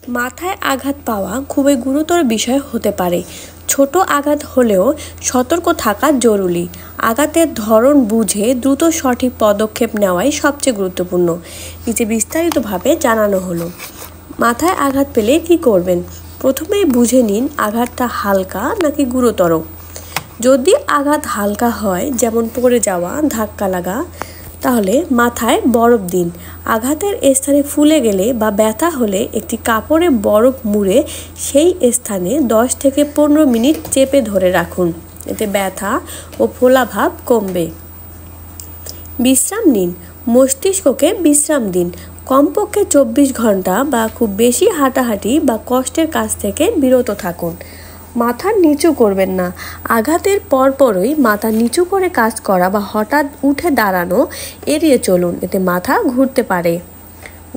মাথায় আঘাত পাওয়া খুবই গুরুতর বিষয় হতে পারে। ছোট আঘাত হলেও সতর্ক থাকা জরুরি। আঘাতের ধরন বুঝে দ্রুত সঠিক পদক্ষেপ নেওয়াই সবচেয়ে গুরুত্বপূর্ণ। নিচে বিস্তারিতভাবে জানানো হলো। মাথায় আঘাত পেলে কি করবেন? প্রথমেই বুঝে নিন আঘাতটা হালকা নাকি গুরুতর। যদি আঘাত হালকা হয়, যেমন পড়ে যাওয়া, ধাক্কা লাগা, তাহলে মাথায় বরফ দিন। আঘাতের স্থানে ফুলে গেলে বা ব্যথা হলে একটি কাপড়ে বরফ মুড়ে সেই স্থানে 10 থেকে 15 মিনিট চেপে ধরে রাখুন। এতে ব্যথা ও ফোলাভাব কমবে। বিশ্রাম নিন। মস্তিষ্ককে বিশ্রাম দিন। কমপক্ষে 24 ঘন্টা বা খুব বেশি হাঁটাহাঁটি বা কষ্টের কাজ থেকে বিরত থাকুন। মাথা নিচু করবেন না। আঘাতের পরপরই মাথা নিচু করে কাজ করা বা হঠাৎ উঠে দাঁড়ানো এড়িয়ে চলুন, এতে মাথা ঘুরতে পারে।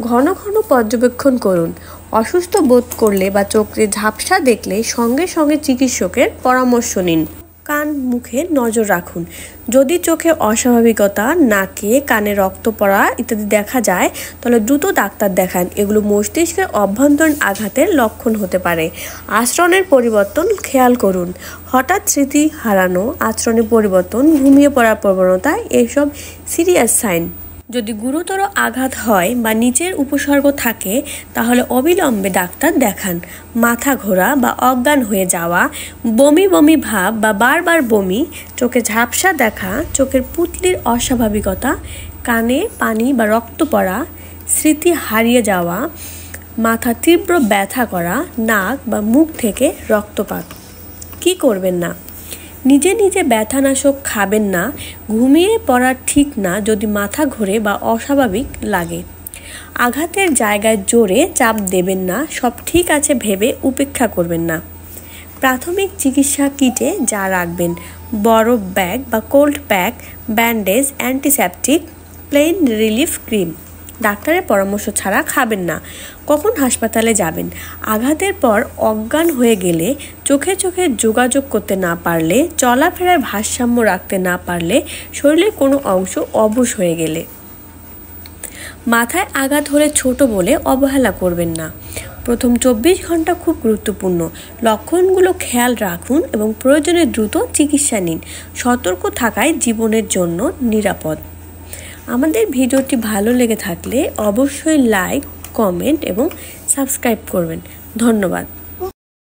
ঘন ঘন পর্যবেক্ষণ করুন। অসুস্থ বোধ করলে বা চোখে ঝাপসা দেখলে সঙ্গে সঙ্গে চিকিৎসকের পরামর্শ নিন। কান মুখে নজর রাখুন। যদি চোখে অস্বাভাবিকতা, নাকে কানে রক্ত পড়া ইত্যাদি দেখা যায়, তাহলে দ্রুত ডাক্তার দেখান। এগুলো মস্তিষ্কের অভ্যন্তরীণ আঘাতের লক্ষণ হতে পারে। আচরণের পরিবর্তন খেয়াল করুন। হঠাৎ স্মৃতি হারানো, আচরণের পরিবর্তন, ঘুমিয়ে পড়ার প্রবণতা, এসব সিরিয়াস সাইন। যদি গুরুতর আঘাত হয় বা নিচের উপসর্গ থাকে, তাহলে অবিলম্বে ডাক্তার দেখান। মাথা ঘোরা বা অজ্ঞান হয়ে যাওয়া, বমি বমি ভাব বা বারবার বমি, চোখে ঝাপসা দেখা, চোখের পুঁতলির অস্বাভাবিকতা, কানে পানি বা রক্ত পড়া, স্মৃতি হারিয়ে যাওয়া, মাথা তীব্র ব্যথা করা, নাক বা মুখ থেকে রক্তপাত। কি করবেন না? নিজে নিজে ব্যথানাশক খাবেন না। ঘুমিয়ে পড়া ঠিক না যদি মাথা ঘোরে বা অস্বাভাবিক লাগে। আঘাতের জায়গায় জোরে চাপ দেবেন না। সব ঠিক আছে ভেবে উপেক্ষা করবেন না। প্রাথমিক চিকিৎসা কিটে যা রাখবেন: বরফ ব্যাগ বা cold pack, bandage, antiseptic, pain relief cream. ডাক্তারের পরামর্শ ছাড়া খাবেন না। কখন হাসপাতালে যাবেন? আঘাতের পর অজ্ঞান হয়ে গেলে, চোখে চোখে যোগাযোগ করতে না পারলে, চলাফেরার ভারসাম্য রাখতে না পারলে, শরীরের কোনো অংশ অবশ হয়ে গেলে। মাথায় আঘাত হলে ছোট বলে অবহেলা করবেন না। প্রথম 24 ঘন্টা খুব গুরুত্বপূর্ণ। লক্ষণগুলো খেয়াল রাখুন এবং প্রয়োজনে দ্রুত চিকিৎসা নিন। সতর্ক থাকাই জীবনের জন্য নিরাপদ। আমাদের ভিডিওটি ভালো লেগে থাকলে অবশ্যই লাইক, কমেন্ট এবং সাবস্ক্রাইব করবেন। ধন্যবাদ।